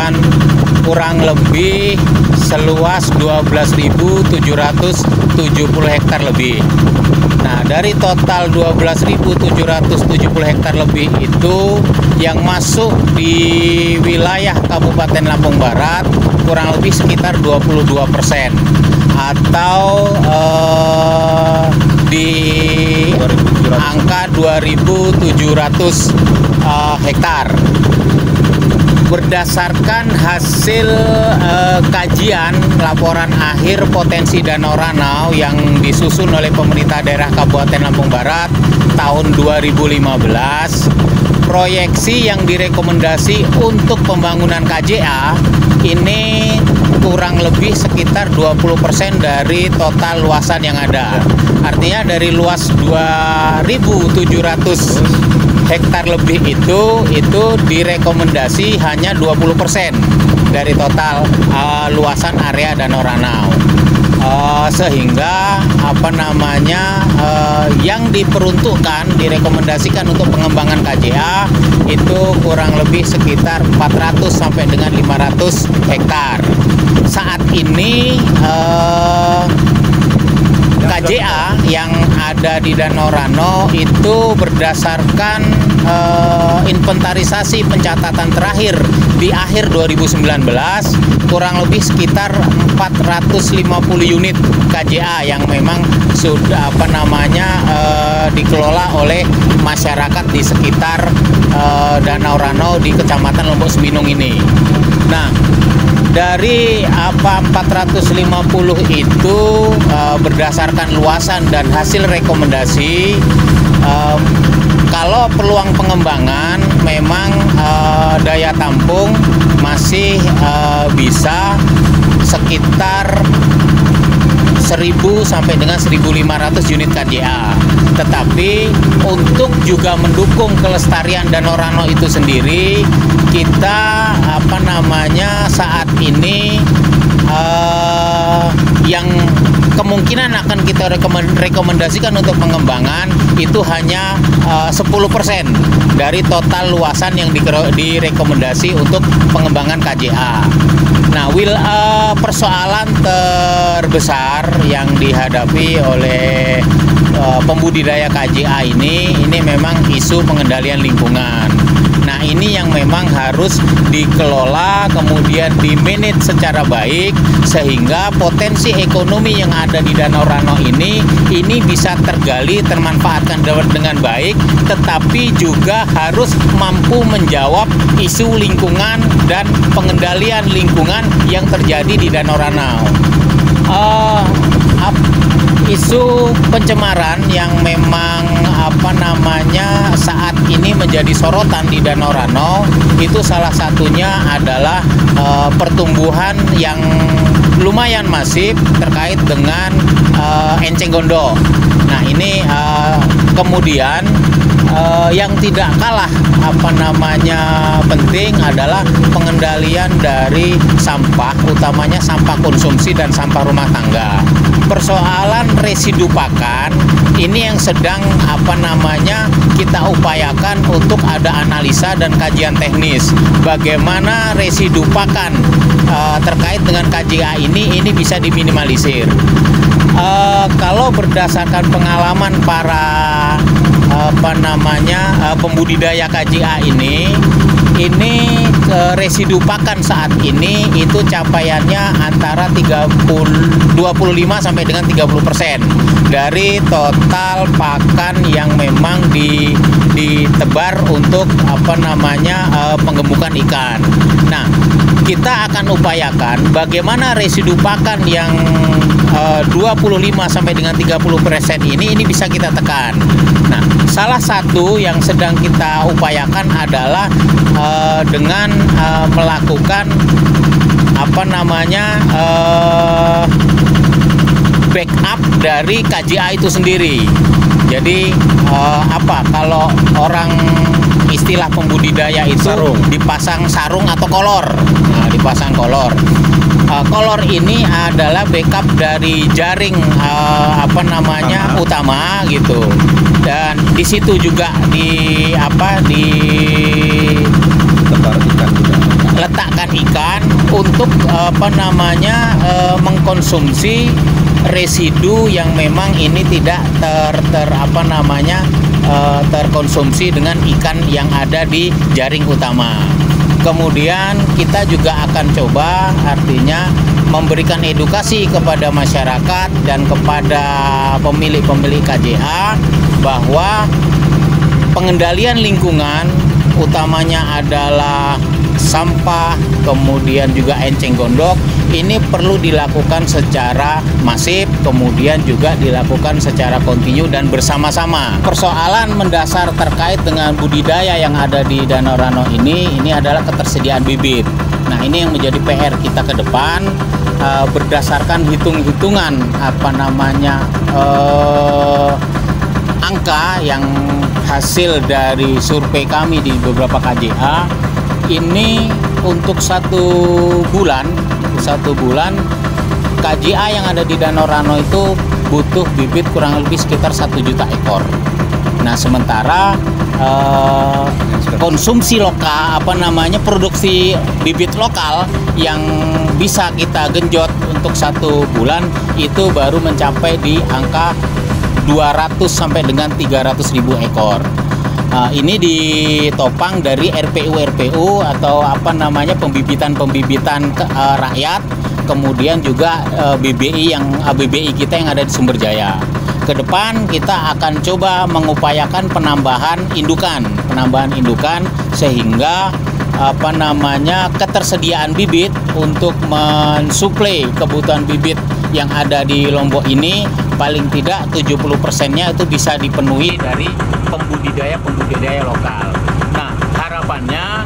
dan kurang lebih seluas 12.770 hektar lebih. Nah, dari total 12.770 hektar lebih itu yang masuk di wilayah Kabupaten Lampung Barat kurang lebih sekitar 22%, atau di angka 2.700 hektar. Berdasarkan hasil kajian laporan akhir potensi Danau Ranau yang disusun oleh pemerintah daerah Kabupaten Lampung Barat tahun 2015, proyeksi yang direkomendasi untuk pembangunan KJA ini kurang lebih sekitar 20% dari total luasan yang ada. Artinya dari luas 2.700 hektar lebih itu direkomendasi hanya 20% dari total luasan area Danau Ranau. Sehingga yang diperuntukkan direkomendasikan untuk pengembangan KJA itu kurang lebih sekitar 400 sampai dengan 500 hektar. Saat ini KJA yang ada di Danau Ranau itu berdasarkan inventarisasi pencatatan terakhir di akhir 2019 kurang lebih sekitar 450 unit KJA yang memang sudah dikelola oleh masyarakat di sekitar Danau Ranau di Kecamatan Lombok Seminung ini. Nah, dari 450 itu berdasarkan luasan dan hasil rekomendasi, kalau peluang pengembangan memang daya tampung masih bisa sekitar 1.000 sampai dengan 1.500 unit KJA. Tetapi untuk juga mendukung kelestarian Danau Ranau itu sendiri, kita saat ini yang kemungkinan akan kita rekomendasikan untuk pengembangan itu hanya 10% dari total luasan yang direkomendasi untuk pengembangan KJA. Nah, persoalan terbesar yang dihadapi oleh pembudidaya KJA ini memang isu pengendalian lingkungan. Nah, ini yang memang harus dikelola, kemudian di-manage secara baik, sehingga potensi ekonomi yang ada di Danau Ranau ini bisa tergali, termanfaatkan dengan baik, tetapi juga harus mampu menjawab isu lingkungan dan pengendalian lingkungan yang terjadi di Danau Ranau. Isu pencemaran yang memang saat ini menjadi sorotan di Danau Ranau itu salah satunya adalah pertumbuhan yang lumayan masif terkait dengan enceng gondok. Nah, ini kemudian yang tidak kalah penting adalah pengendalian dari sampah, utamanya sampah konsumsi dan sampah rumah tangga. Persoalan residu pakan ini yang sedang kita upayakan untuk ada analisa dan kajian teknis bagaimana residu pakan terkait dengan KJA ini bisa diminimalisir. Kalau berdasarkan pengalaman para pembudidaya KJA ini residu pakan saat ini itu capaiannya antara 25 sampai dengan 30% dari total pakan yang memang ditebar untuk penggemukan ikan. Nah, kita akan upayakan bagaimana residu pakan yang 25 sampai dengan 30% ini bisa kita tekan. Nah, salah satu yang sedang kita upayakan adalah dengan melakukan backup dari KJA itu sendiri. Jadi kalau orang istilah pembudidaya itu dipasang sarung atau kolor. Nah, dipasang kolor. Kolor ini adalah backup dari jaring utama gitu. Dan di situ juga letakkan ikan untuk mengkonsumsi residu yang memang ini tidak terkonsumsi dengan ikan yang ada di jaring utama. Kemudian kita juga akan coba artinya memberikan edukasi kepada masyarakat dan kepada pemilik-pemilik KJA bahwa pengendalian lingkungan utamanya adalah sampah, kemudian juga enceng gondok, ini perlu dilakukan secara masif, kemudian juga dilakukan secara kontinu dan bersama-sama. Persoalan mendasar terkait dengan budidaya yang ada di Danau Rano ini adalah ketersediaan bibit. Nah, ini yang menjadi PR kita ke depan, berdasarkan hitung-hitungan angka yang hasil dari survei kami di beberapa KJA. Ini untuk satu bulan KJA yang ada di Danau Rano itu butuh bibit kurang lebih sekitar 1 juta ekor. Nah, sementara konsumsi lokal produksi bibit lokal yang bisa kita genjot untuk satu bulan itu baru mencapai di angka 200 sampai dengan 300 ribu ekor. Ini ditopang dari RPU atau pembibitan rakyat, kemudian juga BBI kita yang ada di Sumber Jaya. Ke depan kita akan coba mengupayakan penambahan indukan sehingga ketersediaan bibit untuk mensuplai kebutuhan bibit yang ada di Lombok ini paling tidak 70%-nya itu bisa dipenuhi dari pembudidaya lokal. Nah, harapannya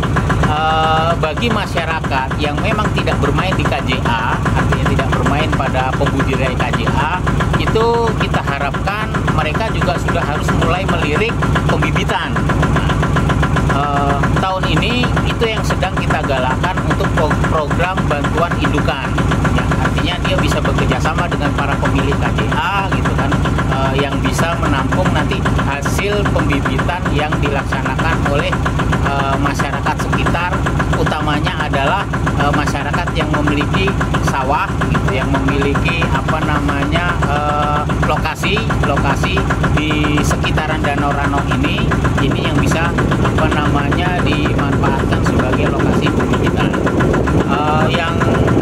bagi masyarakat yang memang tidak bermain di KJA, artinya tidak bermain pada pembudidaya KJA, itu kita harapkan mereka juga sudah harus mulai melirik pembibitan. Tahun ini itu yang sedang kita galakkan untuk program bantuan indukan. Ya, artinya dia bisa bekerja sama dengan para pemilik KJA gitu kan, yang bisa menampung nanti hasil pembibitan yang dilaksanakan oleh masyarakat sekitar, utamanya adalah masyarakat yang memiliki sawah gitu, yang memiliki lokasi di sekitaran Danau Rano ini yang bisa dimanfaatkan sebagai lokasi pembibitan. Yang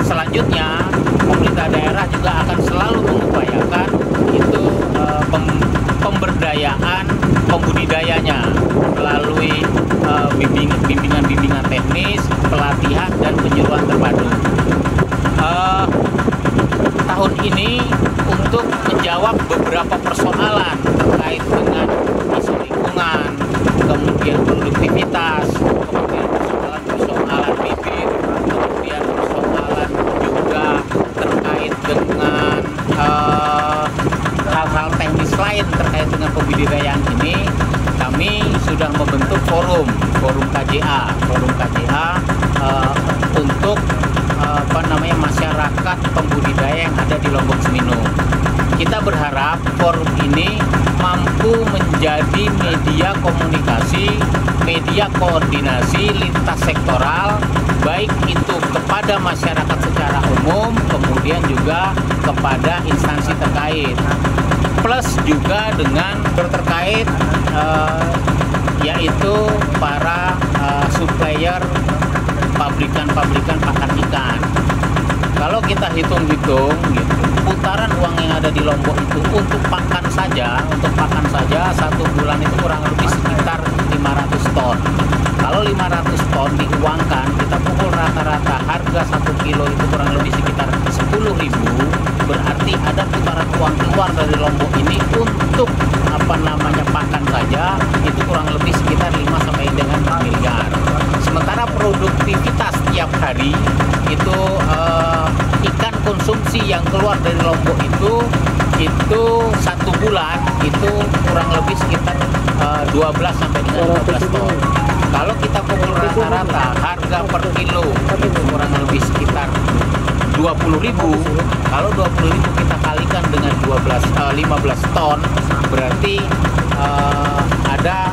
selanjutnya pemerintah daerah juga akan selalu mengupayakan itu pemberdayaan pembudidayanya melalui bimbingan teknis, pelatihan dan penyuluhan terpadu. Tahun ini untuk menjawab beberapa persoalan terkait dengan isu lingkungan, kemudian produktivitas, kemudian persoalan bibit, kemudian persoalan juga terkait dengan hal-hal teknis lain terkait dengan pembudidayaan ini, kami sudah membentuk forum KJA untuk masyarakat pembudidaya yang ada di Lombok Seminung. Kita berharap forum ini mampu menjadi media komunikasi, media koordinasi lintas sektoral, baik itu kepada masyarakat secara umum, kemudian juga kepada instansi terkait, plus juga dengan terkait yaitu para supplier pabrikan pakan ikan. Kalau kita hitung-hitung gitu, putaran uang yang ada di Lombok itu untuk pakan saja satu bulan itu kurang lebih sekitar 500 ton. Kalau 500 ton diuangkan, kita pukul rata-rata harga 1 kilo itu kurang lebih sekitar 10.000, berarti ada putaran uang keluar dari Lombok ini untuk pakan saja itu kurang lebih sekitar 5 sampai dengan 6 miliar. Sementara produktivitas tiap hari itu ikan konsumsi yang keluar dari Lombok itu satu bulan itu kurang lebih sekitar 12 sampai dengan 15 ton. Kalau kita pukul rata-rata harga per kilo itu kurang lebih sekitar 20.000. Kalau 20.000 kita kalikan dengan 15 ton, berarti ada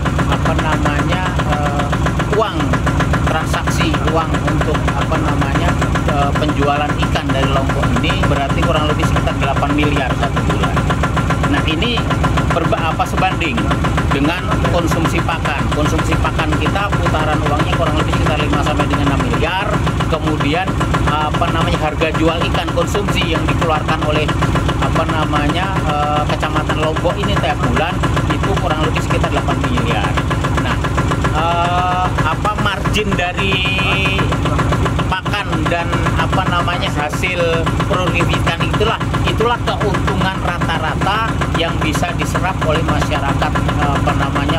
uang transaksi uang untuk penjualan ikan dari Lombok ini berarti kurang lebih sekitar 8 miliar satu bulan. Nah, ini sebanding dengan konsumsi pakan. Konsumsi pakan kita putaran uangnya kurang lebih sekitar 5 sampai dengan 6 miliar. Kemudian harga jual ikan konsumsi yang dikeluarkan oleh Kecamatan Lombok ini tiap bulan itu kurang lebih sekitar 8 miliar. Nah, margin dari pakan dan hasil produksi ikan itulah keuntungan rata-rata yang bisa diserap oleh masyarakat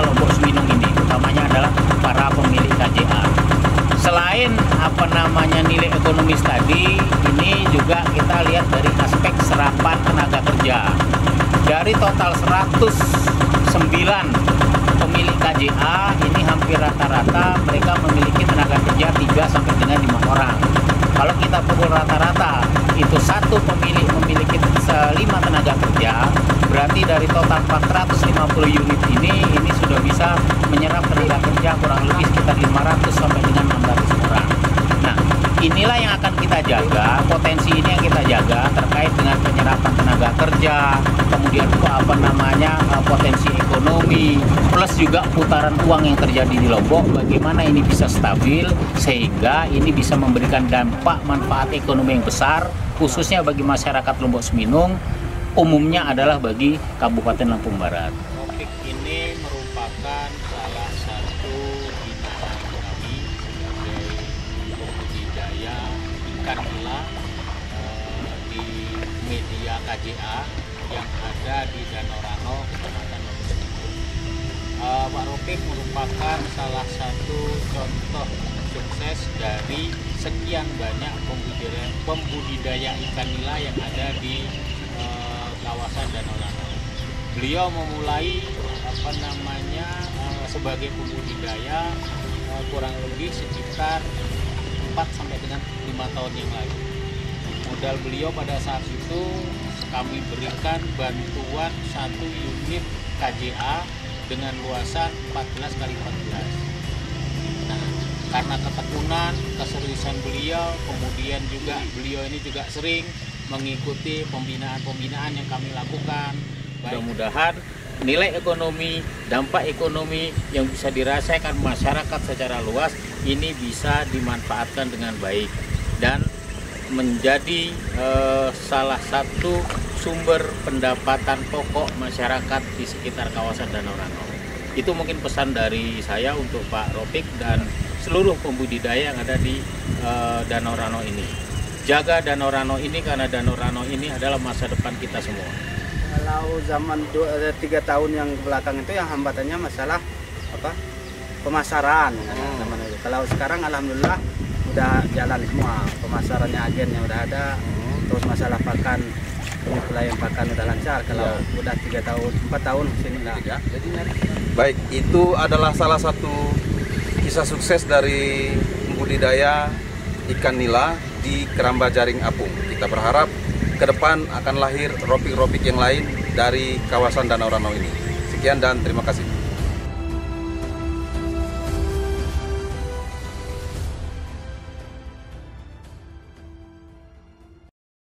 Lombok Suminung ini, utamanya adalah para pemilik KJA. Selain nilai ekonomis tadi, ini juga kita lihat dari aspek serapan tenaga kerja. Dari total 109 pemilik KJA, ini hampir rata-rata mereka memiliki tenaga kerja 3 sampai dengan 5 orang. Kalau kita pukul rata-rata, itu satu pemilik memiliki 5 tenaga kerja, berarti dari total 450 unit ini sudah bisa menyerap tenaga kerja kurang lebih sekitar 500 sampai dengan 600 orang. Nah, inilah yang akan kita jaga, potensi ini yang kita jaga terkait dengan penyerapan tenaga kerja, kemudian potensi ekonomi, plus juga putaran uang yang terjadi di Lombok, bagaimana ini bisa stabil sehingga ini bisa memberikan dampak manfaat ekonomi yang besar, khususnya bagi masyarakat Lombok Suminung, umumnya adalah bagi Kabupaten Lampung Barat. Topik ini merupakan salah satu binaan kami sebagai pembudidaya ikan nila di media KJA yang ada di Danau Rano, Kecamatan Lombok Suminung. Pak Ropik merupakan salah satu contoh sukses dari sekian banyak pembudidaya ikan nila yang ada di kawasan Danau Rano. Beliau memulai sebagai pembudidaya kurang lebih sekitar 4 sampai dengan 5 tahun yang lalu. Modal beliau pada saat itu kami berikan bantuan 1 unit KJA dengan luasan 14 kali 14. Nah, karena ketekunan, keseriusan beliau, kemudian juga beliau ini juga sering mengikuti pembinaan-pembinaan yang kami lakukan. Mudah-mudahan nilai ekonomi, dampak ekonomi yang bisa dirasakan masyarakat secara luas ini bisa dimanfaatkan dengan baik dan menjadi salah satu sumber pendapatan pokok masyarakat di sekitar kawasan Danau Rano. Itu mungkin pesan dari saya untuk Pak Ropik dan seluruh pembudidaya yang ada di Danau Rano ini. Jaga Danau Rano ini karena Danau Rano ini adalah masa depan kita semua. Kalau zaman 3 tahun yang belakang itu yang hambatannya masalah pemasaran. Kalau sekarang alhamdulillah udah jalan semua, pemasarannya agennya udah ada, terus masalah pakan, penyelesaian pakan udah lancar. Kalau udah 4 tahun sini lah. Baik, itu adalah salah satu kisah sukses dari budidaya ikan nila di Keramba Jaring Apung. Kita berharap ke depan akan lahir ropik-ropik yang lain dari kawasan Danau Rano ini. Sekian dan terima kasih.